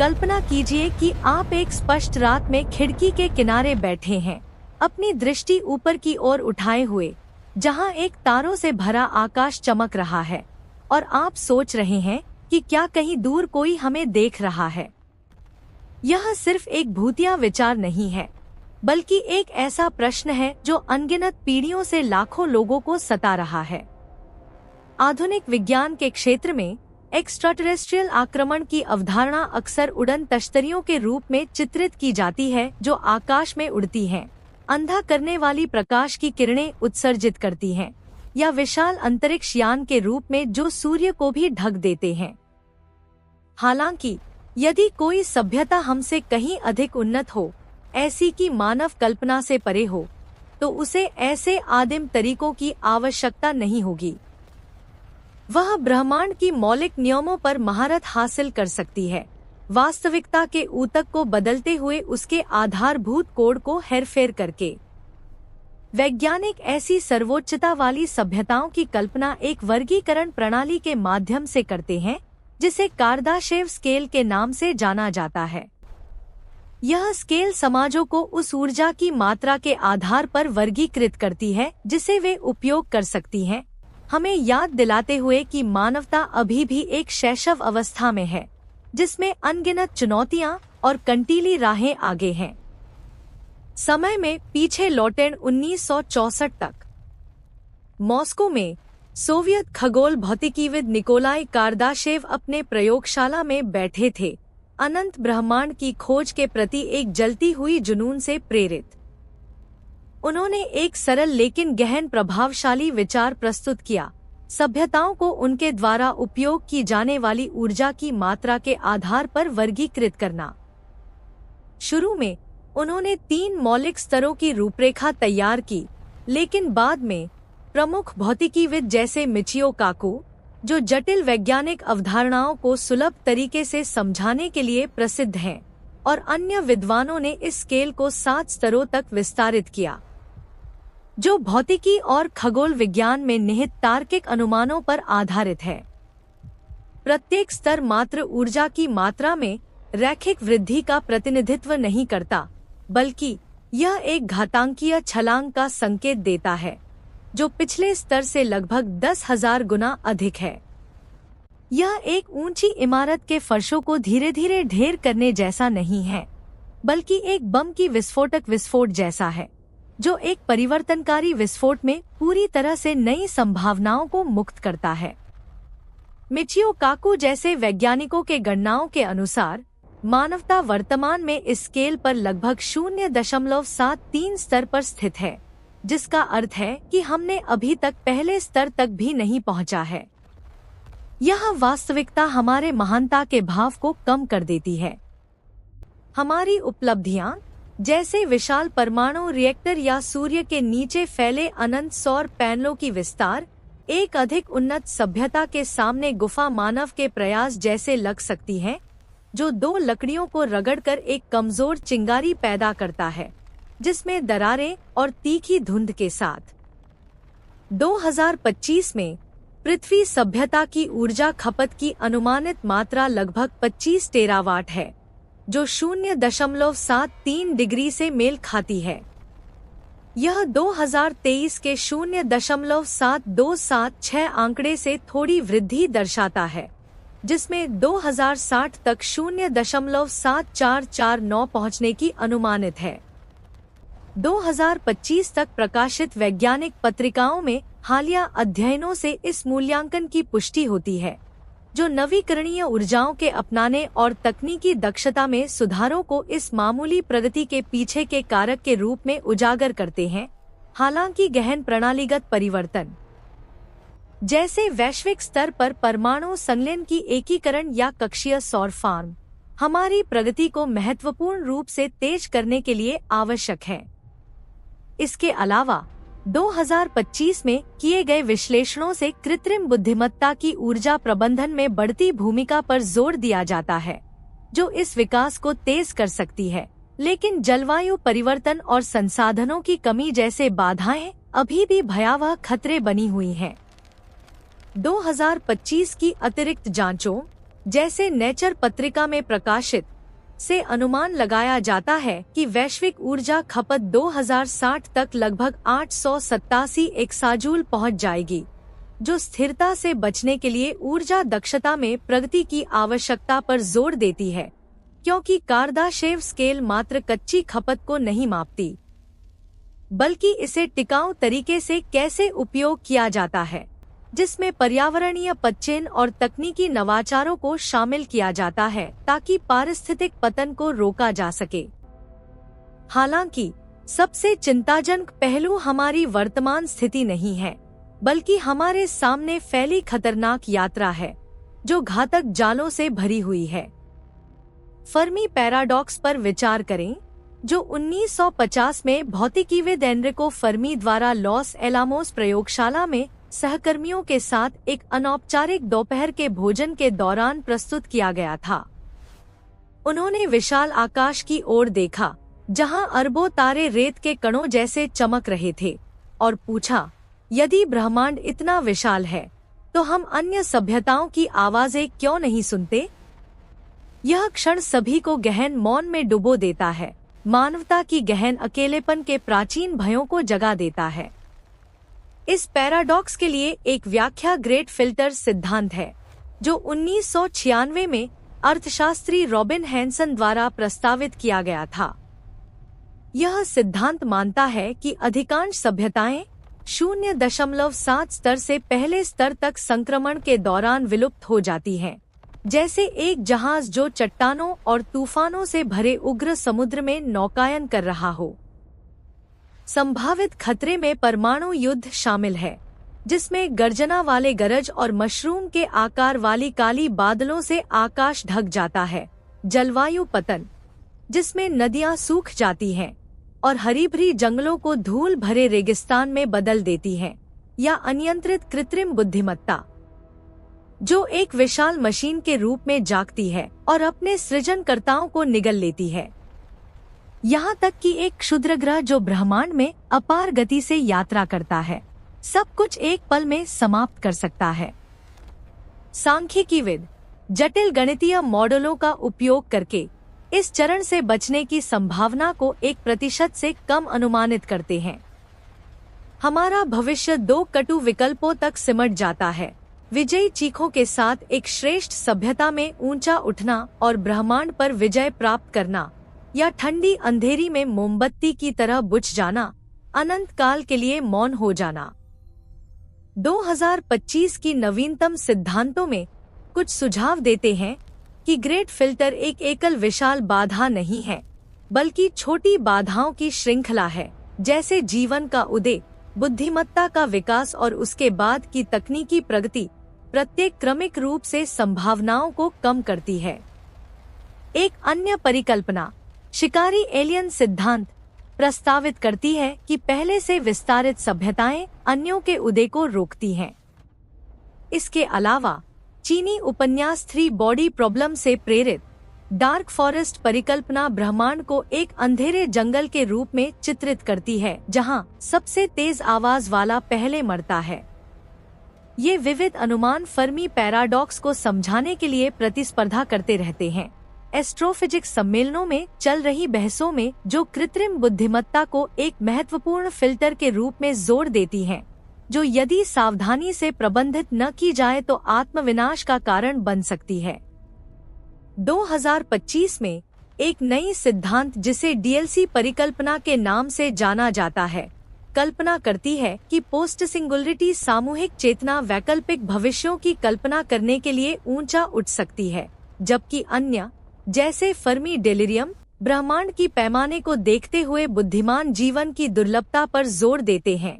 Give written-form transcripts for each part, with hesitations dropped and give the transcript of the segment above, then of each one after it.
कल्पना कीजिए कि आप एक स्पष्ट रात में खिड़की के किनारे बैठे हैं, अपनी दृष्टि ऊपर की ओर उठाए हुए, जहां एक तारों से भरा आकाश चमक रहा है, और आप सोच रहे हैं कि क्या कहीं दूर कोई हमें देख रहा है। यह सिर्फ एक भूतिया विचार नहीं है, बल्कि एक ऐसा प्रश्न है जो अनगिनत पीढ़ियों से लाखों लोगों को सता रहा है। आधुनिक विज्ञान के क्षेत्र में एक्स्ट्राटेरेस्ट्रियल आक्रमण की अवधारणा अक्सर उड़न तश्तरियों के रूप में चित्रित की जाती है, जो आकाश में उड़ती हैं, अंधा करने वाली प्रकाश की किरणें उत्सर्जित करती हैं, या विशाल अंतरिक्ष यान के रूप में जो सूर्य को भी ढक देते हैं। हालांकि यदि कोई सभ्यता हमसे कहीं अधिक उन्नत हो, ऐसी की मानव कल्पना से परे हो, तो उसे ऐसे आदिम तरीकों की आवश्यकता नहीं होगी। वह ब्रह्मांड की मौलिक नियमों पर महारत हासिल कर सकती है, वास्तविकता के ऊतक को बदलते हुए उसके आधारभूत कोड को हेरफेर करके। वैज्ञानिक ऐसी सर्वोच्चता वाली सभ्यताओं की कल्पना एक वर्गीकरण प्रणाली के माध्यम से करते हैं, जिसे कार्दाशेव स्केल के नाम से जाना जाता है। यह स्केल समाजों को उस ऊर्जा की मात्रा के आधार पर वर्गीकृत करती है जिसे वे उपयोग कर सकती हैं, हमें याद दिलाते हुए कि मानवता अभी भी एक शैशव अवस्था में है, जिसमें अनगिनत चुनौतियां और कंटीली राहें आगे हैं। समय में पीछे लौटें 1964 तक। मॉस्को में सोवियत खगोल भौतिकीविद निकोलाई कार्दाशेव अपने प्रयोगशाला में बैठे थे, अनंत ब्रह्मांड की खोज के प्रति एक जलती हुई जुनून से प्रेरित। उन्होंने एक सरल लेकिन गहन प्रभावशाली विचार प्रस्तुत किया, सभ्यताओं को उनके द्वारा उपयोग की जाने वाली ऊर्जा की मात्रा के आधार पर वर्गीकृत करना। शुरू में उन्होंने 3 मौलिक स्तरों की रूपरेखा तैयार की, लेकिन बाद में प्रमुख भौतिकीविद जैसे मिचियो काकू, जो जटिल वैज्ञानिक अवधारणाओं को सुलभ तरीके से समझाने के लिए प्रसिद्ध हैं, और अन्य विद्वानों ने इस स्केल को 7 स्तरों तक विस्तारित किया, जो भौतिकी और खगोल विज्ञान में निहित तार्किक अनुमानों पर आधारित है। प्रत्येक स्तर मात्र ऊर्जा की मात्रा में रैखिक वृद्धि का प्रतिनिधित्व नहीं करता, बल्कि यह एक घातांकीय छलांग का संकेत देता है, जो पिछले स्तर से लगभग 10,000 गुना अधिक है। यह एक ऊंची इमारत के फर्शों को धीरे धीरे ढेर करने जैसा नहीं है, बल्कि एक बम की विस्फोट जैसा है, जो एक परिवर्तनकारी विस्फोट में पूरी तरह से नई संभावनाओं को मुक्त करता है। मिचियो काकू जैसे वैज्ञानिकों के गणनाओं के अनुसार मानवता वर्तमान में इस स्केल पर लगभग 0.73 स्तर पर स्थित है, जिसका अर्थ है कि हमने अभी तक पहले स्तर तक भी नहीं पहुंचा है। यह वास्तविकता हमारे महानता के भाव को कम कर देती है। हमारी उपलब्धियां, जैसे विशाल परमाणु रिएक्टर या सूर्य के नीचे फैले अनंत सौर पैनलों की विस्तार, एक अधिक उन्नत सभ्यता के सामने गुफा मानव के प्रयास जैसे लग सकती हैं, जो 2 लकड़ियों को रगड़कर एक कमजोर चिंगारी पैदा करता है, जिसमें दरारें और तीखी धुंध के साथ। 2025 में पृथ्वी सभ्यता की ऊर्जा खपत की अनुमानित मात्रा लगभग 25 टेरावाट है, जो 0.73 डिग्री से मेल खाती है। यह 2023 के 0.7276 आंकड़े से थोड़ी वृद्धि दर्शाता है, जिसमें 2060 तक 0.7449 पहुंचने की अनुमानित है। 2025 तक प्रकाशित वैज्ञानिक पत्रिकाओं में हालिया अध्ययनों से इस मूल्यांकन की पुष्टि होती है, जो नवीकरणीय ऊर्जाओं के अपनाने और तकनीकी दक्षता में सुधारों को इस मामूली प्रगति के पीछे के कारक के रूप में उजागर करते हैं। हालांकि गहन प्रणालीगत परिवर्तन, जैसे वैश्विक स्तर पर परमाणु संलयन की एकीकरण या कक्षीय सौर फार्म, हमारी प्रगति को महत्वपूर्ण रूप से तेज करने के लिए आवश्यक है। इसके अलावा 2025 में किए गए विश्लेषणों से कृत्रिम बुद्धिमत्ता की ऊर्जा प्रबंधन में बढ़ती भूमिका पर जोर दिया जाता है, जो इस विकास को तेज कर सकती है। लेकिन जलवायु परिवर्तन और संसाधनों की कमी जैसे बाधाएं अभी भी भयावह खतरे बनी हुई हैं। 2025 की अतिरिक्त जांचों, जैसे नेचर पत्रिका में प्रकाशित, से अनुमान लगाया जाता है कि वैश्विक ऊर्जा खपत 2060 तक लगभग 887 एक्साजूल पहुंच जाएगी, जो स्थिरता से बचने के लिए ऊर्जा दक्षता में प्रगति की आवश्यकता पर जोर देती है, क्योंकि कार्दाशेव स्केल मात्र कच्ची खपत को नहीं मापती, बल्कि इसे टिकाऊ तरीके से कैसे उपयोग किया जाता है, जिसमें पर्यावरणीय पदचिह्न और तकनीकी नवाचारों को शामिल किया जाता है ताकि पारिस्थितिक पतन को रोका जा सके। हालांकि सबसे चिंताजनक पहलू हमारी वर्तमान स्थिति नहीं है, बल्कि हमारे सामने फैली खतरनाक यात्रा है, जो घातक जालों से भरी हुई है। फर्मी पैराडॉक्स पर विचार करें, जो 1950 में भौतिकीविद एनरिको फर्मी द्वारा लॉस एलामोस प्रयोगशाला में सहकर्मियों के साथ एक अनौपचारिक दोपहर के भोजन के दौरान प्रस्तुत किया गया था। उन्होंने विशाल आकाश की ओर देखा, जहां अरबों तारे रेत के कणों जैसे चमक रहे थे, और पूछा, यदि ब्रह्मांड इतना विशाल है, तो हम अन्य सभ्यताओं की आवाजें क्यों नहीं सुनते? यह क्षण सभी को गहन मौन में डुबो देता है, मानवता की गहन अकेलेपन के प्राचीन भयों को जगा देता है। इस पैराडॉक्स के लिए एक व्याख्या ग्रेट फिल्टर सिद्धांत है, जो 1996 में अर्थशास्त्री रॉबिन हैंसन द्वारा प्रस्तावित किया गया था। यह सिद्धांत मानता है कि अधिकांश सभ्यताएं 0.7 स्तर से पहले स्तर तक संक्रमण के दौरान विलुप्त हो जाती हैं, जैसे एक जहाज जो चट्टानों और तूफानों से भरे उग्र समुद्र में नौकायन कर रहा हो। संभावित खतरे में परमाणु युद्ध शामिल है, जिसमें गर्जना वाले गरज और मशरूम के आकार वाली काली बादलों से आकाश ढक जाता है, जलवायु पतन, जिसमें नदियां सूख जाती हैं और हरी भरी जंगलों को धूल भरे रेगिस्तान में बदल देती हैं, या अनियंत्रित कृत्रिम बुद्धिमत्ता, जो एक विशाल मशीन के रूप में जागती है और अपने सृजनकर्ताओं को निगल लेती है। यहाँ तक कि एक क्षुद्र ग्रह जो ब्रह्मांड में अपार गति से यात्रा करता है, सब कुछ एक पल में समाप्त कर सकता है। सांख्यिकीविद जटिल गणितीय मॉडलों का उपयोग करके इस चरण से बचने की संभावना को 1% से कम अनुमानित करते हैं। हमारा भविष्य 2 कटु विकल्पों तक सिमट जाता है: विजयी चीखों के साथ एक श्रेष्ठ सभ्यता में ऊंचा उठना और ब्रह्मांड पर विजय प्राप्त करना, या ठंडी अंधेरी में मोमबत्ती की तरह बुझ जाना, अनंत काल के लिए मौन हो जाना। 2025 की नवीनतम सिद्धांतों में कुछ सुझाव देते हैं कि ग्रेट फिल्टर एक एकल विशाल बाधा नहीं है, बल्कि छोटी बाधाओं की श्रृंखला है, जैसे जीवन का उदय, बुद्धिमत्ता का विकास और उसके बाद की तकनीकी प्रगति, प्रत्येक क्रमिक रूप से संभावनाओं को कम करती है। एक अन्य परिकल्पना, शिकारी एलियन सिद्धांत, प्रस्तावित करती है कि पहले से विस्तारित सभ्यताएं अन्यों के उदय को रोकती हैं। इसके अलावा चीनी उपन्यास 3 बॉडी प्रॉब्लम से प्रेरित डार्क फॉरेस्ट परिकल्पना ब्रह्मांड को एक अंधेरे जंगल के रूप में चित्रित करती है, जहां सबसे तेज आवाज वाला पहले मरता है। ये विविध अनुमान फर्मी पैराडॉक्स को समझाने के लिए प्रतिस्पर्धा करते रहते हैं। एस्ट्रोफिजिक्स सम्मेलनों में चल रही बहसों में जो कृत्रिम बुद्धिमत्ता को एक महत्वपूर्ण फिल्टर के रूप में जोर देती हैं, जो यदि सावधानी से प्रबंधित न की जाए तो आत्मविनाश का कारण बन सकती है। 2025 में एक नई सिद्धांत जिसे डीएलसी परिकल्पना के नाम से जाना जाता है, कल्पना करती है कि पोस्ट सिंगुलरिटी सामूहिक चेतना वैकल्पिक भविष्यों की कल्पना करने के लिए ऊंचा उठ सकती है, जबकि अन्य जैसे फर्मी डेलिरियम ब्रह्मांड की पैमाने को देखते हुए बुद्धिमान जीवन की दुर्लभता पर जोर देते हैं।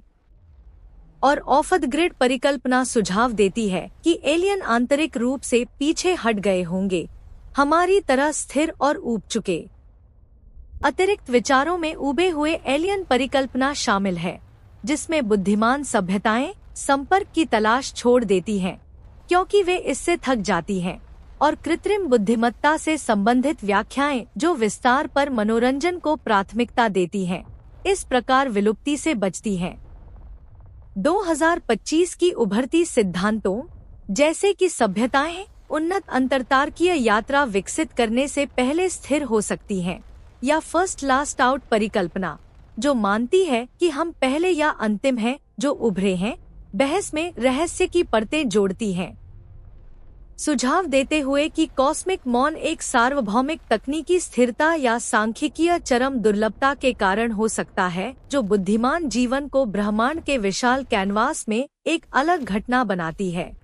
और ऑफ द ग्रिड परिकल्पना सुझाव देती है कि एलियन आंतरिक रूप से पीछे हट गए होंगे, हमारी तरह स्थिर और ऊब चुके। अतिरिक्त विचारों में उबे हुए एलियन परिकल्पना शामिल है, जिसमें बुद्धिमान सभ्यताएं संपर्क की तलाश छोड़ देती हैं, क्योंकि वे इससे थक जाती हैं, और कृत्रिम बुद्धिमत्ता से संबंधित व्याख्याएं जो विस्तार पर मनोरंजन को प्राथमिकता देती हैं, इस प्रकार विलुप्ति से बचती हैं। 2025 की उभरती सिद्धांतों जैसे कि सभ्यताएं उन्नत अंतरतारकीय यात्रा विकसित करने से पहले स्थिर हो सकती हैं, या फर्स्ट लास्ट आउट परिकल्पना, जो मानती है कि हम पहले या अंतिम हैं जो उभरे हैं, बहस में रहस्य की परतें जोड़ती हैं। सुझाव देते हुए कि कॉस्मिक मौन एक सार्वभौमिक तकनीकी स्थिरता या सांख्यिकीय चरम दुर्लभता के कारण हो सकता है, जो बुद्धिमान जीवन को ब्रह्मांड के विशाल कैनवास में एक अलग घटना बनाती है।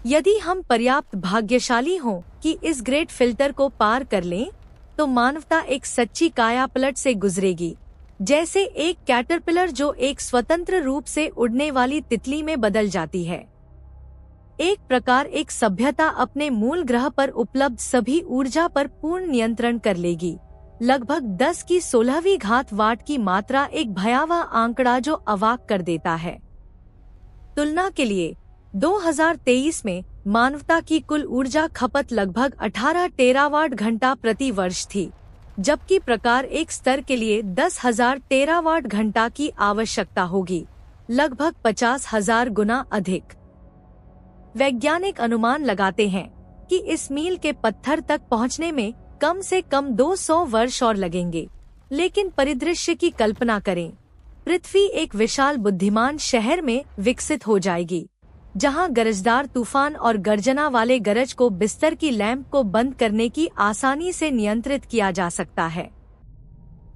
यदि हम पर्याप्त भाग्यशाली हों कि इस ग्रेट फिल्टर को पार कर लें, तो मानवता एक सच्ची कायापलट से गुजरेगी, जैसे एक कैटरपिलर जो एक स्वतंत्र रूप से उड़ने वाली तितली में बदल जाती है। एक प्रकार एक सभ्यता अपने मूल ग्रह पर उपलब्ध सभी ऊर्जा पर पूर्ण नियंत्रण कर लेगी। लगभग 10 की 16वीं घात वाट की मात्रा एक भयावह आंकड़ा जो अवाक कर देता है। तुलना के लिए 2023 में मानवता की कुल ऊर्जा खपत लगभग 18 टेरावाट घंटा प्रति वर्ष थी, जबकि प्रकार एक स्तर के लिए 10,000 टेरावाट घंटा की आवश्यकता होगी, लगभग 50,000 गुना अधिक। वैज्ञानिक अनुमान लगाते हैं कि इस मील के पत्थर तक पहुंचने में कम से कम 200 वर्ष और लगेंगे। लेकिन परिदृश्य की कल्पना करें, पृथ्वी एक विशाल बुद्धिमान शहर में विकसित हो जाएगी, जहां गरजदार तूफान और गर्जना वाले गरज को बिस्तर की लैंप को बंद करने की आसानी से नियंत्रित किया जा सकता है।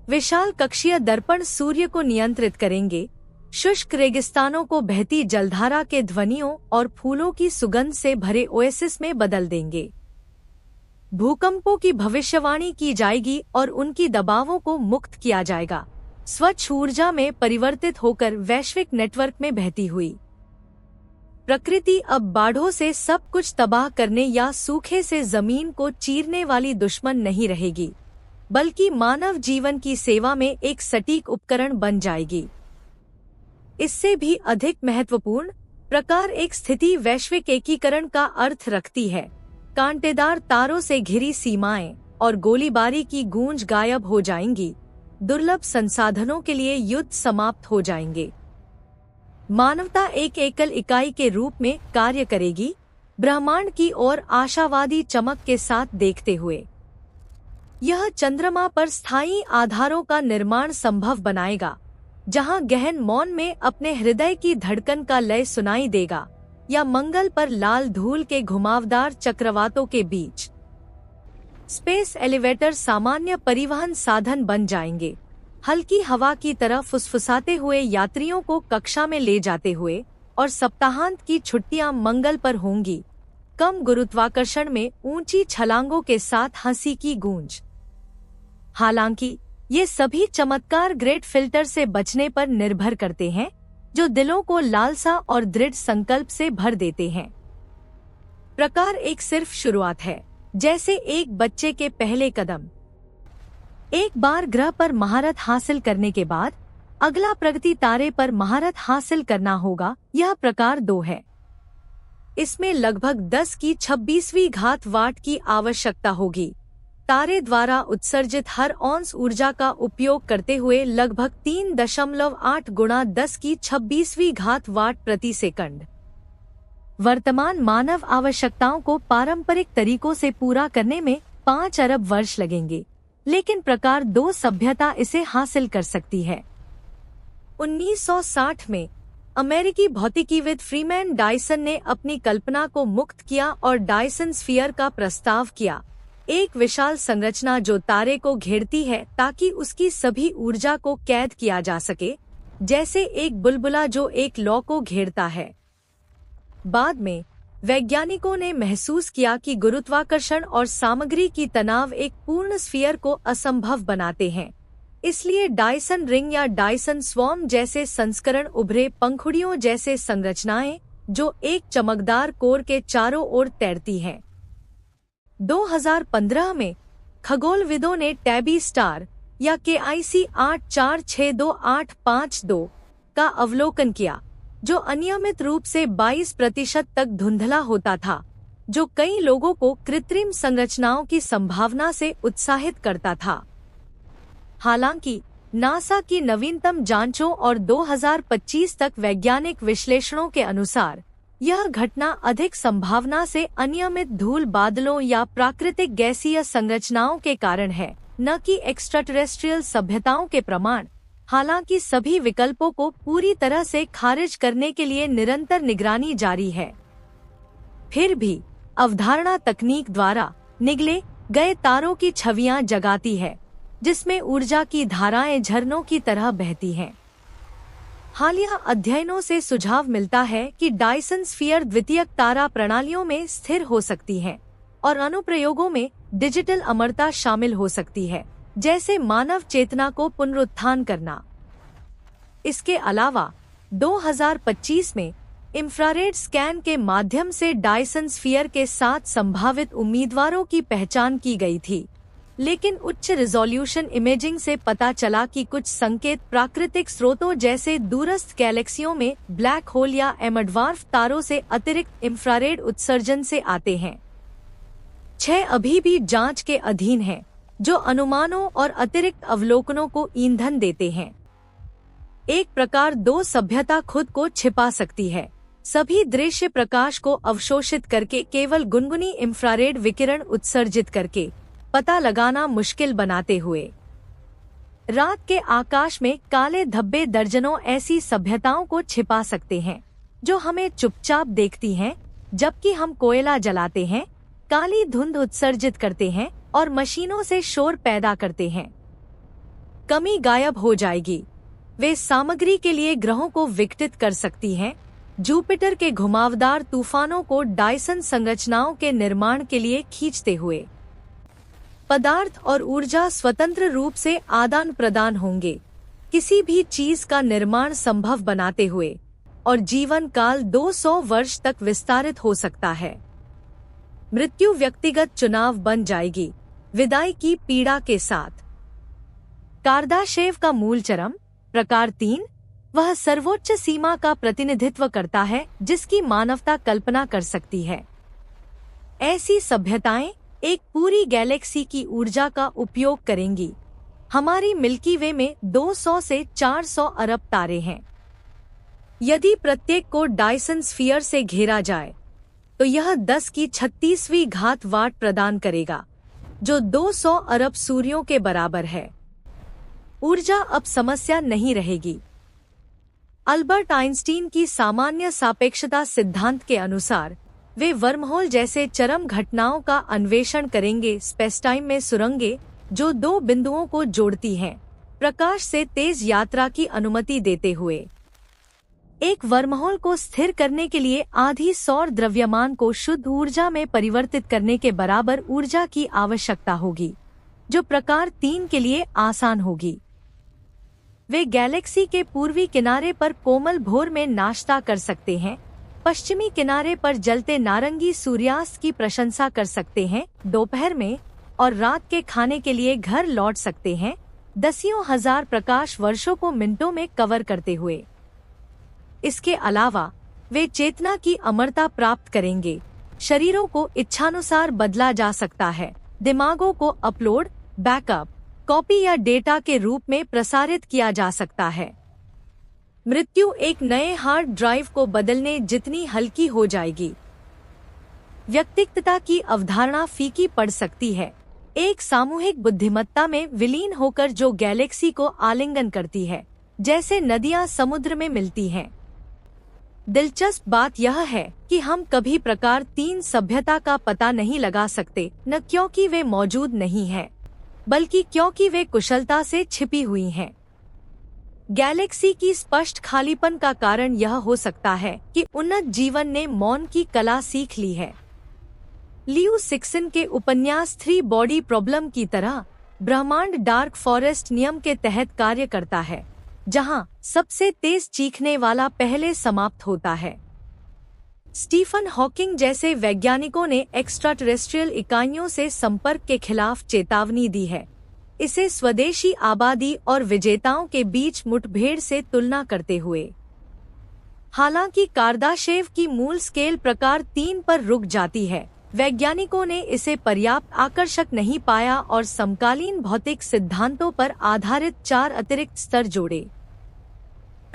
विशाल कक्षीय दर्पण सूर्य को नियंत्रित करेंगे, शुष्क रेगिस्तानों को बहती जलधारा के ध्वनियों और फूलों की सुगंध से भरे ओएसिस में बदल देंगे। भूकंपों की भविष्यवाणी की जाएगी और उनकी दबावों को मुक्त किया जाएगा, स्वच्छ ऊर्जा में परिवर्तित होकर वैश्विक नेटवर्क में बहती हुई। प्रकृति अब बाढ़ों से सब कुछ तबाह करने या सूखे से जमीन को चीरने वाली दुश्मन नहीं रहेगी, बल्कि मानव जीवन की सेवा में एक सटीक उपकरण बन जाएगी। इससे भी अधिक महत्वपूर्ण प्रकार एक स्थिति वैश्विक एकीकरण का अर्थ रखती है। कांटेदार तारों से घिरी सीमाएं और गोलीबारी की गूंज गायब हो जाएंगी, दुर्लभ संसाधनों के लिए युद्ध समाप्त हो जाएंगे। मानवता एक एकल इकाई के रूप में कार्य करेगी, ब्रह्मांड की ओर आशावादी चमक के साथ देखते हुए। यह चंद्रमा पर स्थायी आधारों का निर्माण संभव बनाएगा, जहां गहन मौन में अपने हृदय की धड़कन का लय सुनाई देगा, या मंगल पर लाल धूल के घुमावदार चक्रवातों के बीच। स्पेस एलिवेटर सामान्य परिवहन साधन बन जाएंगे, हल्की हवा की तरह फुसफुसाते हुए यात्रियों को कक्षा में ले जाते हुए, और सप्ताहांत की छुट्टियां मंगल पर होंगी, कम गुरुत्वाकर्षण में ऊंची छलांगों के साथ हंसी की गूंज। हालांकि ये सभी चमत्कार ग्रेट फिल्टर से बचने पर निर्भर करते हैं, जो दिलों को लालसा और दृढ़ संकल्प से भर देते हैं। प्रकार एक सिर्फ शुरुआत है, जैसे एक बच्चे के पहले कदम। एक बार ग्रह पर महारत हासिल करने के बाद अगला प्रगति तारे पर महारत हासिल करना होगा। यह प्रकार 2 है। इसमें लगभग 10 की 26वीं घात वाट की आवश्यकता होगी। तारे द्वारा उत्सर्जित हर औंस ऊर्जा का उपयोग करते हुए लगभग 3.8 गुणा 10 की 26वीं घात वाट प्रति सेकंड। वर्तमान मानव आवश्यकताओं को पारंपरिक तरीकों से पूरा करने में 5 अरब वर्ष लगेंगे, लेकिन प्रकार 2 सभ्यता इसे हासिल कर सकती है। 1960 में अमेरिकी भौतिकीविद फ्रीमैन डायसन ने अपनी कल्पना को मुक्त किया और डायसन स्फीयर का प्रस्ताव किया, एक विशाल संरचना जो तारे को घेरती है ताकि उसकी सभी ऊर्जा को कैद किया जा सके, जैसे एक बुलबुला जो एक लौ को घेरता है। बाद में वैज्ञानिकों ने महसूस किया कि गुरुत्वाकर्षण और सामग्री की तनाव एक पूर्ण स्फीयर को असंभव बनाते हैं। इसलिए डायसन रिंग या डायसन स्वॉर्म जैसे संस्करण उभरे, पंखुड़ियों जैसे संरचनाएं जो एक चमकदार कोर के चारों ओर तैरती हैं। 2015 में खगोलविदों ने टैबी स्टार या KIC 84628552 का अवलोकन किया, जो अनियमित रूप से 22% तक धुंधला होता था, जो कई लोगों को कृत्रिम संरचनाओं की संभावना से उत्साहित करता था। हालांकि नासा की नवीनतम जांचों और 2025 तक वैज्ञानिक विश्लेषणों के अनुसार यह घटना अधिक संभावना से अनियमित धूल बादलों या प्राकृतिक गैसीय संरचनाओं के कारण है, न कि एक्स्ट्राटेरेस्ट्रियल सभ्यताओं के प्रमाण। हालांकि सभी विकल्पों को पूरी तरह से खारिज करने के लिए निरंतर निगरानी जारी है। फिर भी अवधारणा तकनीक द्वारा निगले गए तारों की छवियां जगाती है, जिसमें ऊर्जा की धाराएं झरनों की तरह बहती हैं। हालिया अध्ययनों से सुझाव मिलता है कि डायसन स्फीयर द्वितीयक तारा प्रणालियों में स्थिर हो सकती हैं और अनुप्रयोगों में डिजिटल अमरता शामिल हो सकती है, जैसे मानव चेतना को पुनरुत्थान करना। इसके अलावा 2025 में इंफ्रारेड स्कैन के माध्यम से डायसन स्फीयर के 7 संभावित उम्मीदवारों की पहचान की गई थी, लेकिन उच्च रिजोल्यूशन इमेजिंग से पता चला कि कुछ संकेत प्राकृतिक स्रोतों जैसे दूरस्थ गैलेक्सियों में ब्लैक होल या एमडवार्फ तारों से अतिरिक्त इंफ्रारेड उत्सर्जन से आते हैं। 6 अभी भी जांच के अधीन हैं, जो अनुमानों और अतिरिक्त अवलोकनों को ईंधन देते हैं। एक प्रकार 2 सभ्यता खुद को छिपा सकती है, सभी दृश्य प्रकाश को अवशोषित करके केवल गुनगुनी इंफ्रारेड विकिरण उत्सर्जित करके पता लगाना मुश्किल बनाते हुए। रात के आकाश में काले धब्बे दर्जनों ऐसी सभ्यताओं को छिपा सकते हैं, जो हमें चुपचाप देखती हैं, जबकि हम कोयला जलाते हैं, काली धुंध उत्सर्जित करते हैं और मशीनों से शोर पैदा करते हैं। कमी गायब हो जाएगी। वे सामग्री के लिए ग्रहों को विघटित कर सकती हैं, जुपिटर के घुमावदार तूफानों को डायसन संरचनाओं के निर्माण के लिए खींचते हुए। पदार्थ और ऊर्जा स्वतंत्र रूप से आदान प्रदान होंगे, किसी भी चीज का निर्माण संभव बनाते हुए, और जीवन काल 200 वर्ष तक विस्तारित हो सकता है। मृत्यु व्यक्तिगत चुनाव बन जाएगी, विदाई की पीड़ा के साथ। कार्दाशेव का मूल चरम प्रकार 3 वह सर्वोच्च सीमा का प्रतिनिधित्व करता है जिसकी मानवता कल्पना कर सकती है। ऐसी सभ्यताएं एक पूरी गैलेक्सी की ऊर्जा का उपयोग करेंगी। हमारी मिल्की वे में 200 से 400 अरब तारे हैं। यदि प्रत्येक को डायसन स्फीयर से घेरा जाए तो यह 10 की 36वीं घात वाट प्रदान करेगा, जो 200 अरब सूर्यों के बराबर है। ऊर्जा अब समस्या नहीं रहेगी। अल्बर्ट आइंस्टीन की सामान्य सापेक्षता सिद्धांत के अनुसार वे वर्महोल जैसे चरम घटनाओं का अन्वेषण करेंगे, स्पेसटाइम में सुरंगें जो 2 बिंदुओं को जोड़ती हैं, प्रकाश से तेज यात्रा की अनुमति देते हुए। एक वर्महोल को स्थिर करने के लिए आधी सौर द्रव्यमान को शुद्ध ऊर्जा में परिवर्तित करने के बराबर ऊर्जा की आवश्यकता होगी, जो प्रकार 3 के लिए आसान होगी। वे गैलेक्सी के पूर्वी किनारे पर कोमल भोर में नाश्ता कर सकते हैं, पश्चिमी किनारे पर जलते नारंगी सूर्यास्त की प्रशंसा कर सकते हैं दोपहर में, और रात के खाने के लिए घर लौट सकते हैं, दसियों हजार प्रकाश वर्षों को मिनटों में कवर करते हुए। इसके अलावा वे चेतना की अमरता प्राप्त करेंगे। शरीरों को इच्छानुसार बदला जा सकता है, दिमागों को अपलोड, बैकअप, कॉपी या डेटा के रूप में प्रसारित किया जा सकता है। मृत्यु एक नए हार्ड ड्राइव को बदलने जितनी हल्की हो जाएगी। व्यक्तिगतता की अवधारणा फीकी पड़ सकती है, एक सामूहिक बुद्धिमत्ता में विलीन होकर जो गैलेक्सी को आलिंगन करती है, जैसे नदियां समुद्र में मिलती हैं। दिलचस्प बात यह है कि हम कभी प्रकार 3 सभ्यता का पता नहीं लगा सकते, न क्योंकि वे मौजूद नहीं हैं, बल्कि क्योंकि वे कुशलता से छिपी हुई हैं। गैलेक्सी की स्पष्ट खालीपन का कारण यह हो सकता है कि उन्नत जीवन ने मौन की कला सीख ली है। लियू सिक्सन के उपन्यास 3 बॉडी प्रॉब्लम की तरह ब्रह्मांड डार्क फॉरेस्ट नियम के तहत कार्य करता है, जहां सबसे तेज चीखने वाला पहले समाप्त होता है। स्टीफन हॉकिंग जैसे वैज्ञानिकों ने एक्स्ट्राटेरेस्ट्रियल इकाइयों से संपर्क के खिलाफ चेतावनी दी है, इसे स्वदेशी आबादी और विजेताओं के बीच मुठभेड़ से तुलना करते हुए। हालांकि कार्दाशेव की मूल स्केल प्रकार 3 पर रुक जाती है, वैज्ञानिकों ने इसे पर्याप्त आकर्षक नहीं पाया और समकालीन भौतिक सिद्धांतों पर आधारित 4 अतिरिक्त स्तर जोड़े।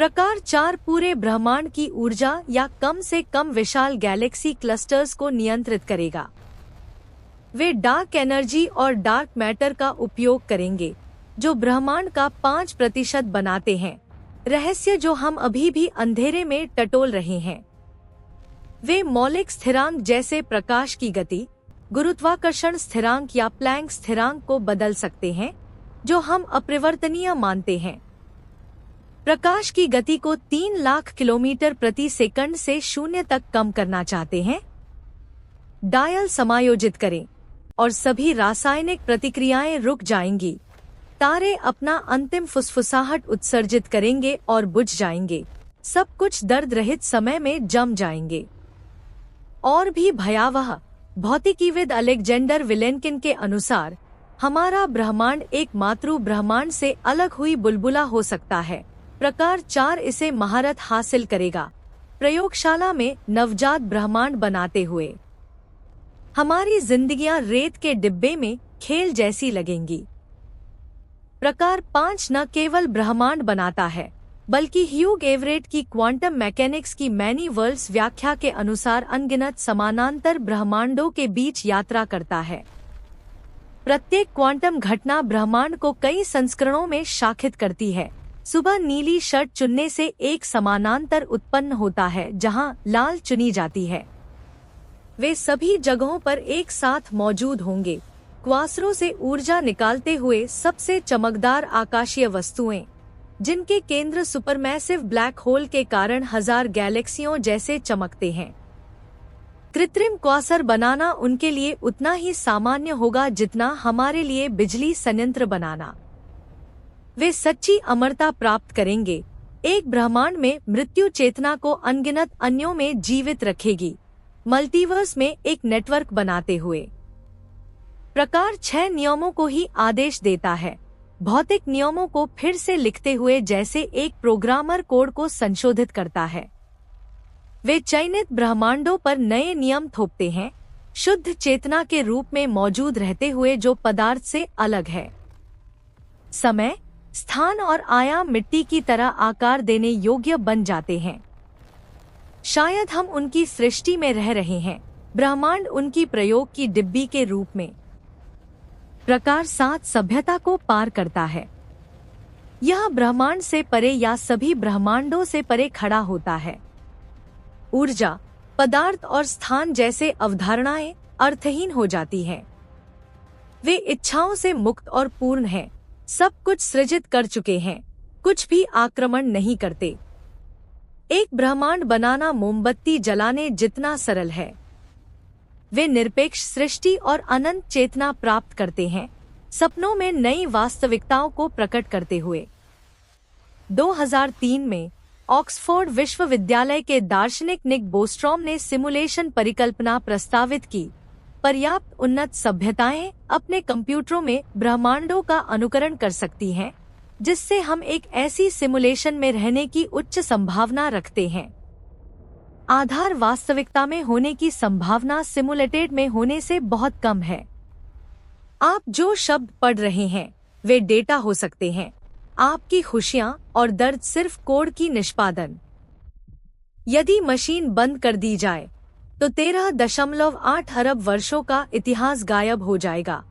प्रकार 4 पूरे ब्रह्मांड की ऊर्जा या कम से कम विशाल गैलेक्सी क्लस्टर्स को नियंत्रित करेगा। वे डार्क एनर्जी और डार्क मैटर का उपयोग करेंगे, जो ब्रह्मांड का 5% बनाते हैं, रहस्य जो हम अभी भी अंधेरे में टटोल रहे हैं। वे मौलिक स्थिरांक जैसे प्रकाश की गति, गुरुत्वाकर्षण स्थिरांक या प्लैंक स्थिरांक को बदल सकते हैं, जो हम अपरिवर्तनीय मानते हैं। प्रकाश की गति को 3 लाख किलोमीटर प्रति सेकंड से 0 तक कम करना चाहते हैं। डायल समायोजित करें और सभी रासायनिक प्रतिक्रियाएं रुक जाएंगी। तारे अपना अंतिम फुसफुसाहट उत्सर्जित करेंगे और बुझ जाएंगे। सब कुछ दर्द रहित समय में जम जाएंगे। और भी भयावह, भौतिकीविद अलेक्जेंडर विलेनकिन के अनुसार हमारा ब्रह्मांड एक मातृ ब्रह्मांड से अलग हुई बुलबुला हो सकता है। प्रकार 4 इसे महारत हासिल करेगा, प्रयोगशाला में नवजात ब्रह्मांड बनाते हुए। हमारी जिंदगियां रेत के डिब्बे में खेल जैसी लगेंगी। प्रकार 5 न केवल ब्रह्मांड बनाता है, बल्कि ह्यूग एवरेट की क्वांटम मैकेनिक्स की मैनी वर्ल्ड्स व्याख्या के अनुसार अनगिनत समानांतर ब्रह्मांडों के बीच यात्रा करता है। प्रत्येक क्वांटम घटना ब्रह्मांड को कई संस्करणों में शाखित करती है। सुबह नीली शर्ट चुनने से एक समानांतर उत्पन्न होता है जहां लाल चुनी जाती है। वे सभी जगहों पर एक साथ मौजूद होंगे। क्वासरों से ऊर्जा निकालते हुए सबसे चमकदार आकाशीय वस्तुएं, जिनके केंद्र सुपरमैसिव ब्लैक होल के कारण 1000 गैलेक्सियों जैसे चमकते हैं। कृत्रिम क्वासर बनाना उनके लिए उतना ही सामान्य होगा जितना हमारे लिए बिजली संयंत्र बनाना। वे सच्ची अमरता प्राप्त करेंगे। एक ब्रह्मांड में मृत्यु चेतना को अनगिनत अन्यों में जीवित रखेगी, मल्टीवर्स में एक नेटवर्क बनाते हुए। प्रकार 6 नियमों को ही आदेश देता है, भौतिक नियमों को फिर से लिखते हुए जैसे एक प्रोग्रामर कोड को संशोधित करता है। वे चयनित ब्रह्मांडों पर नए नियम थोपते हैं, शुद्ध चेतना के रूप में मौजूद रहते हुए जो पदार्थ से अलग है। समय, स्थान और आयाम मिट्टी की तरह आकार देने योग्य बन जाते हैं। शायद हम उनकी सृष्टि में रह रहे हैं, ब्रह्मांड उनकी प्रयोग की डिब्बी के रूप में। प्रकार 7 सभ्यता को पार करता है। यह ब्रह्मांड से परे या सभी ब्रह्मांडों से परे खड़ा होता है। ऊर्जा, पदार्थ और स्थान जैसे अवधारणाएं अर्थहीन हो जाती हैं। वे इच्छाओं से मुक्त और पूर्ण हैं, सब कुछ सृजित कर चुके हैं, कुछ भी आक्रमण नहीं करते। एक ब्रह्मांड बनाना मोमबत्ती जलाने जितना सरल है। वे निरपेक्ष सृष्टि और अनंत चेतना प्राप्त करते हैं, सपनों में नई वास्तविकताओं को प्रकट करते हुए। 2003 में ऑक्सफोर्ड विश्वविद्यालय के दार्शनिक निक बोस्ट्रॉम ने सिमुलेशन परिकल्पना प्रस्तावित की। पर्याप्त उन्नत सभ्यताएं अपने कंप्यूटरों में ब्रह्मांडों का अनुकरण कर सकती हैं, जिससे हम एक ऐसी सिमुलेशन में रहने की उच्च संभावना रखते हैं। आधार वास्तविकता में होने की संभावना सिमुलेटेड में होने से बहुत कम है। आप जो शब्द पढ़ रहे हैं वे डेटा हो सकते हैं, आपकी खुशियां और दर्द सिर्फ कोड की निष्पादन। यदि मशीन बंद कर दी जाए तो 13.8 अरब वर्षों का इतिहास गायब हो जाएगा।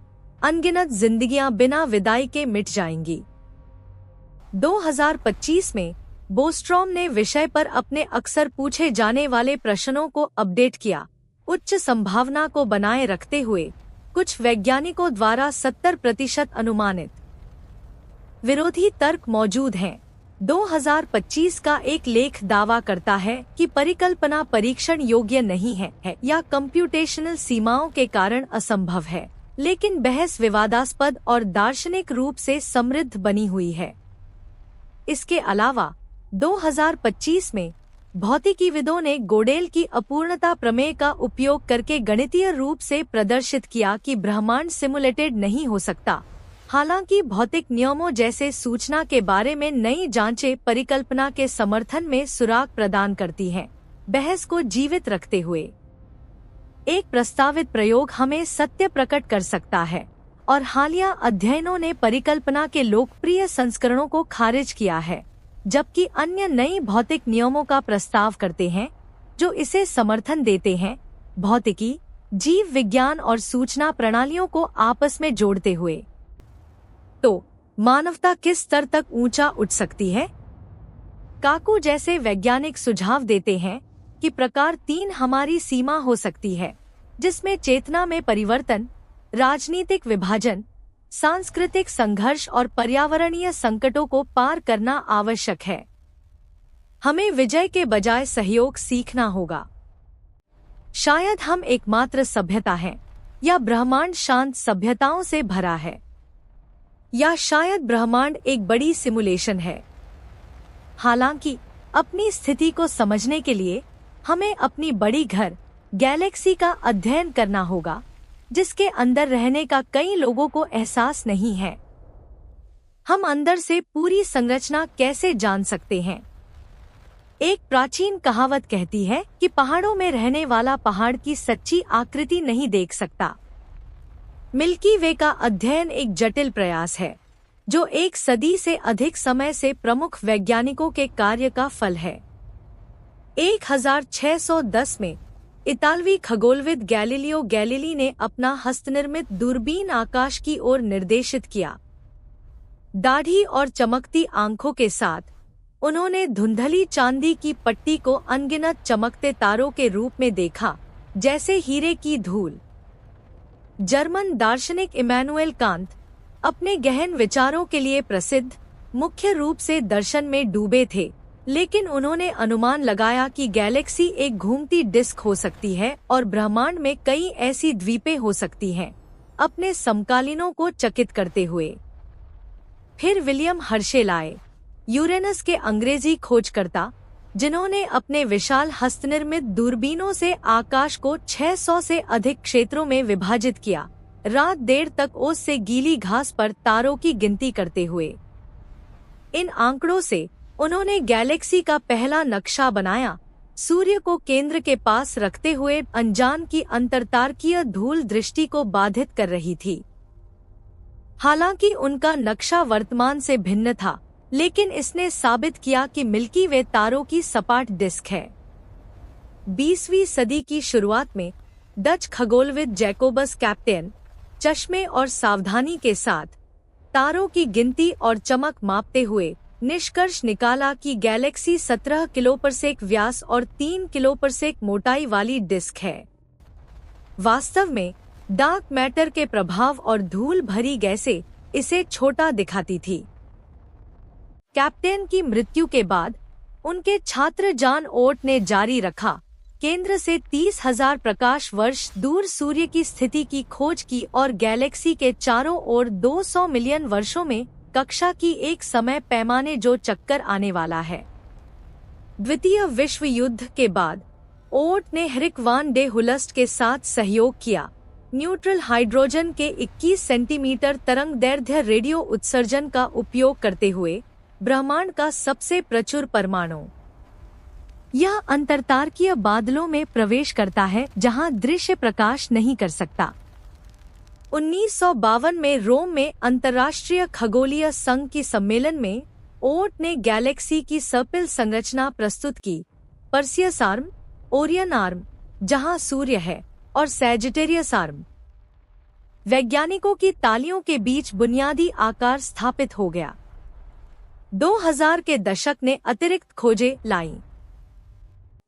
अनगिनत जिंदगियां बिना विदाई के मिट जाएंगी। 2025 में बोस्ट्रॉम ने विषय पर अपने अक्सर पूछे जाने वाले प्रश्नों को अपडेट किया। उच्च संभावना को बनाए रखते हुए कुछ वैज्ञानिकों द्वारा 70% अनुमानित विरोधी तर्क मौजूद हैं। 2025 का एक लेख दावा करता है कि परिकल्पना परीक्षण योग्य नहीं है या कंप्यूटेशनल सीमाओं के कारण असंभव है, लेकिन बहस विवादास्पद और दार्शनिक रूप से समृद्ध बनी हुई है। इसके अलावा 2025 में भौतिकीविदों ने गोडेल की अपूर्णता प्रमेय का उपयोग करके गणितीय रूप से प्रदर्शित किया कि ब्रह्मांड सिमुलेटेड नहीं हो सकता। हालांकि भौतिक नियमों जैसे सूचना के बारे में नई जांचें परिकल्पना के समर्थन में सुराग प्रदान करती हैं, बहस को जीवित रखते हुए। एक प्रस्तावित प्रयोग हमें सत्य प्रकट कर सकता है, और हालिया अध्ययनों ने परिकल्पना के लोकप्रिय संस्करणों को खारिज किया है। जबकि अन्य नई भौतिक नियमों का प्रस्ताव करते हैं जो इसे समर्थन देते हैं। भौतिकी, जीव विज्ञान और सूचना प्रणालियों को आपस में जोड़ते हुए। तो मानवता किस स्तर तक ऊंचा उठ सकती है? काकू जैसे वैज्ञानिक सुझाव देते हैं कि प्रकार 3 हमारी सीमा हो सकती है, जिसमें चेतना में परिवर्तन, राजनीतिक विभाजन, सांस्कृतिक संघर्ष और पर्यावरणीय संकटों को पार करना आवश्यक है। हमें विजय के बजाय सहयोग सीखना होगा। शायद हम एकमात्र सभ्यता हैं, या ब्रह्मांड शांत सभ्यताओं से भरा है, या शायद ब्रह्मांड एक बड़ी सिमुलेशन है। हालांकि अपनी स्थिति को समझने के लिए हमें अपनी बड़ी घर गैलेक्सी का अध्ययन करना होगा, जिसके अंदर रहने का कई लोगों को एहसास नहीं है। हम अंदर से पूरी संरचना कैसे जान सकते हैं? एक प्राचीन कहावत कहती है कि पहाड़ों में रहने वाला पहाड़ की सच्ची आकृति नहीं देख सकता। मिल्की वे का अध्ययन एक जटिल प्रयास है, जो 1 सदी से अधिक समय से प्रमुख वैज्ञानिकों के कार्य का फल है। 1610 में इतालवी खगोलविद गैलीलियो गैलीली ने अपना हस्तनिर्मित दूरबीन आकाश की ओर निर्देशित किया। दाढ़ी और चमकती आंखों के साथ उन्होंने धुंधली चांदी की पट्टी को अनगिनत चमकते तारों के रूप में देखा, जैसे हीरे की धूल। जर्मन दार्शनिक इमैनुएल कांत अपने गहन विचारों के लिए प्रसिद्ध, मुख्य रूप से दर्शन में डूबे थे, लेकिन उन्होंने अनुमान लगाया कि गैलेक्सी एक घूमती डिस्क हो सकती है और ब्रह्मांड में कई ऐसी द्वीपें हो सकती हैं, अपने समकालीनों को चकित करते हुए। फिर विलियम हर्शेल आए, यूरेनस के अंग्रेजी खोजकर्ता, जिन्होंने अपने विशाल हस्तनिर्मित दूरबीनों से आकाश को 600 से अधिक क्षेत्रों में विभाजित किया, रात देर तक ओस से गीली घास पर तारों की गिनती करते हुए। इन आंकड़ों से उन्होंने गैलेक्सी का पहला नक्शा बनाया, सूर्य को केंद्र के पास रखते हुए अनजान की अंतरतारकीय धूल दृष्टि को बाधित कर रही थी। हालांकि उनका नक्शा वर्तमान से भिन्न था, लेकिन इसने साबित किया कि मिल्की वे तारों की सपाट डिस्क है। 20वीं सदी की शुरुआत में डच खगोलविद जैकोबस कैप्टेन चश्मे और सावधानी के साथ तारों की गिनती और चमक मापते हुए निष्कर्ष निकाला कि गैलेक्सी 17 किलोपार्सेक व्यास और 3 किलोपार्सेक मोटाई वाली डिस्क है। वास्तव में डार्क मैटर के प्रभाव और धूल भरी गैसें इसे छोटा दिखाती थी। कैप्टेन की मृत्यु के बाद उनके छात्र जॉन ओट ने जारी रखा, केंद्र से 30,000 प्रकाश वर्ष दूर सूर्य की स्थिति की खोज की और गैलेक्सी के चारों ओर 200 मिलियन वर्षों में कक्षा की एक समय पैमाने जो चक्कर आने वाला है। द्वितीय विश्व युद्ध के बाद ओट ने हेनरिक वान डे हुलस्ट के साथ सहयोग किया, न्यूट्रल हाइड्रोजन के 21 सेंटीमीटर तरंगदैर्घ्य रेडियो उत्सर्जन का उपयोग करते हुए ब्रह्मांड का सबसे प्रचुर परमाणु। यह अंतरतारकीय बादलों में प्रवेश करता है जहां दृश्य प्रकाश नहीं कर सकता। 1952 में रोम में अंतर्राष्ट्रीय खगोलीय संघ की सम्मेलन में ओट ने गैलेक्सी की सर्पिल संरचना प्रस्तुत की, पर्सियस आर्म, ओरियन आर्म जहां सूर्य है, और सैजिटेरियस आर्म। वैज्ञानिकों की तालियों के बीच बुनियादी आकार स्थापित हो गया। 2000 के दशक ने अतिरिक्त खोजें लाईं।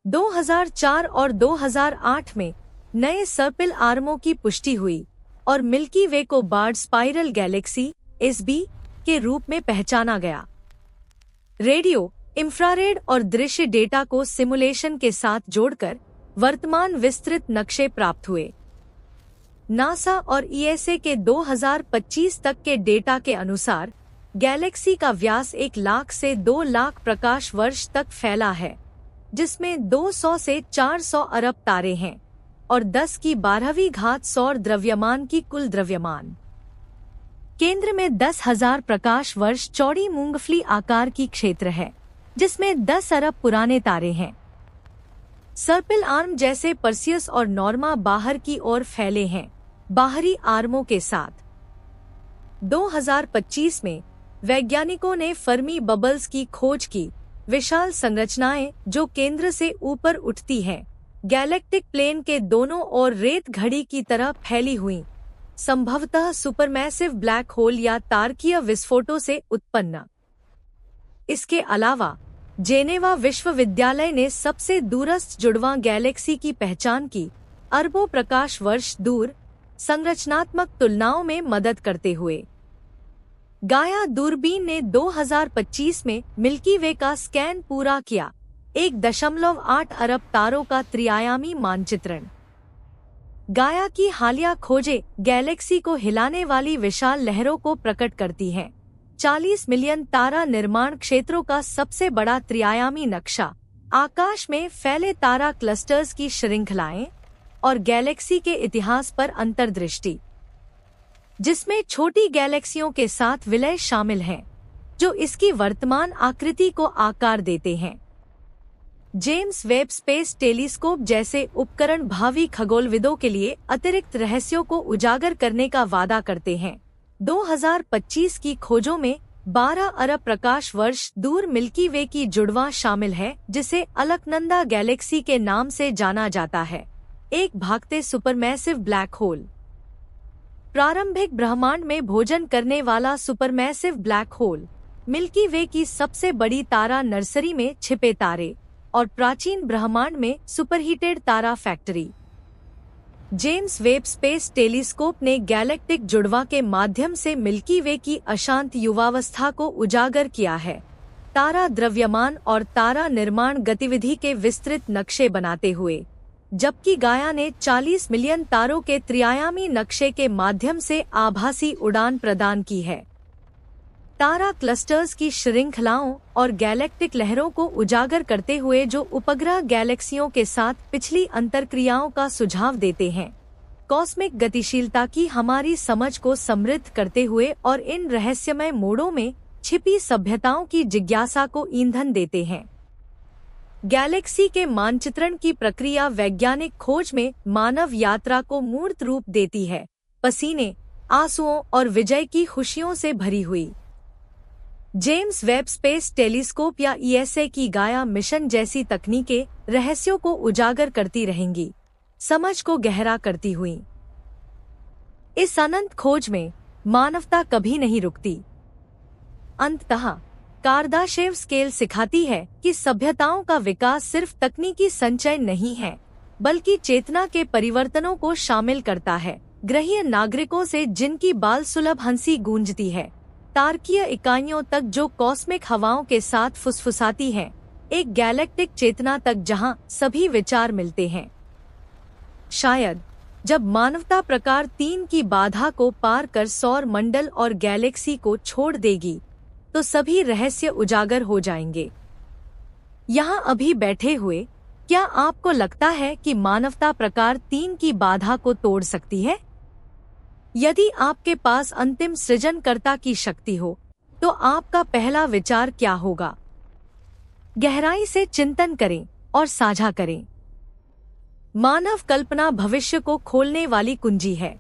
2004 और 2008 में नए सर्पिल आर्मों की पुष्टि हुई और मिल्की वे को बार्ड स्पाइरल गैलेक्सी (SB) के रूप में पहचाना गया। रेडियो, इंफ्रारेड और दृश्य डेटा को सिमुलेशन के साथ जोड़कर वर्तमान विस्तृत नक्शे प्राप्त हुए। नासा और ESA के 2025 तक के डेटा के अनुसार गैलेक्सी का व्यास 1 लाख से 2 लाख प्रकाश वर्ष तक फैला है, जिसमें 200 से 400 अरब तारे हैं और 10 की 12वीं घात सौर द्रव्यमान की कुल द्रव्यमान। केंद्र में 10,000 प्रकाश वर्ष चौड़ी मूंगफली आकार की क्षेत्र है, जिसमें 10 अरब पुराने तारे हैं। सर्पिल आर्म जैसे पर्सियस और नॉर्मा बाहर की ओर फैले हैं, बाहरी आर्मों के साथ। 2025 में वैज्ञानिकों ने फर्मी बबल्स की खोज की, विशाल संरचनाएं जो केंद्र से ऊपर उठती हैं, गैलेक्टिक प्लेन के दोनों ओर रेत घड़ी की तरह फैली हुई, संभवतः सुपरमैसिव ब्लैक होल या तारकीय विस्फोटों से उत्पन्न। इसके अलावा जेनेवा विश्वविद्यालय ने सबसे दूरस्थ जुड़वां गैलेक्सी की पहचान की, अरबों प्रकाश वर्ष दूर, संरचनात्मक तुलनाओं में मदद करते हुए। गाया दूरबीन ने 2025 में मिल्की वे का स्कैन पूरा किया, 1.8 अरब तारों का त्रिआयामी मानचित्रण। गाया की हालिया खोजें गैलेक्सी को हिलाने वाली विशाल लहरों को प्रकट करती हैं। 40 मिलियन तारा निर्माण क्षेत्रों का सबसे बड़ा त्रिआयामी नक्शा, आकाश में फैले तारा क्लस्टर्स की श्रृंखलाएं और गैलेक्सी के इतिहास पर अंतर्दृष्टि, जिसमें छोटी गैलेक्सियों के साथ विलय शामिल हैं, जो इसकी वर्तमान आकृति को आकार देते हैं। जेम्स वेब स्पेस टेलीस्कोप जैसे उपकरण भावी खगोलविदों के लिए अतिरिक्त रहस्यों को उजागर करने का वादा करते हैं। 2025 की खोजों में 12 अरब प्रकाश वर्ष दूर मिल्की वे की जुड़वां शामिल है, जिसे अलकनंदा गैलेक्सी के नाम से जाना जाता है, एक भागते सुपरमैसिव ब्लैक होल। प्रारंभिक ब्रह्मांड में भोजन करने वाला सुपरमैसिव ब्लैक होल, मिल्की वे की सबसे बड़ी तारा नर्सरी में छिपे तारे और प्राचीन ब्रह्मांड में सुपरहीटेड तारा factory. James Webb space telescope ने गैलेक्टिक जुड़वां के माध्यम से मिल्की वे की अशांत युवावस्था को उजागर किया है, तारा द्रव्यमान और तारा निर्माण गतिविधि के विस्तृत नक्शे बनाते हुए, जबकि गाया ने 40 मिलियन तारों के त्रिआयामी नक्शे के माध्यम से आभासी उड़ान प्रदान की है। तारा क्लस्टर्स की श्रृंखलाओं और गैलेक्टिक लहरों को उजागर करते हुए जो उपग्रह गैलेक्सियों के साथ पिछली अंतर्क्रियाओं का सुझाव देते हैं, कॉस्मिक गतिशीलता की हमारी समझ को समृद्ध करते हुए और इन रहस्यमय मोड़ों में छिपी सभ्यताओं की जिज्ञासा को ईंधन देते हैं। गैलेक्सी के मानचित्रण की प्रक्रिया वैज्ञानिक खोज में मानव यात्रा को मूर्त रूप देती है, पसीने, आंसुओं और विजय की खुशियों से भरी हुई। जेम्स वेब स्पेस टेलीस्कोप या ईएसए की गाया मिशन जैसी तकनीकें रहस्यों को उजागर करती रहेंगी, समझ को गहरा करती हुई। इस अनंत खोज में मानवता कभी नहीं रुकती। अंततः कार्दाशेव स्केल सिखाती है कि सभ्यताओं का विकास सिर्फ तकनीकी संचय नहीं है, बल्कि चेतना के परिवर्तनों को शामिल करता है, ग्रहीय नागरिकों से जिनकी बाल सुलभ हंसी गूंजती है, तारकीय इकाइयों तक जो कॉस्मिक हवाओं के साथ फुसफुसाती हैं, एक गैलेक्टिक चेतना तक जहां सभी विचार मिलते हैं। शायद जब मानवता प्रकार 3 की बाधा को पार कर सौर मंडल और गैलेक्सी को छोड़ देगी, तो सभी रहस्य उजागर हो जाएंगे। यहाँ अभी बैठे हुए, क्या आपको लगता है कि मानवता प्रकार 3 की बाधा को तोड़ सकती है? यदि आपके पास अंतिम सृजनकर्ता की शक्ति हो, तो आपका पहला विचार क्या होगा? गहराई से चिंतन करें और साझा करें। मानव कल्पना भविष्य को खोलने वाली कुंजी है।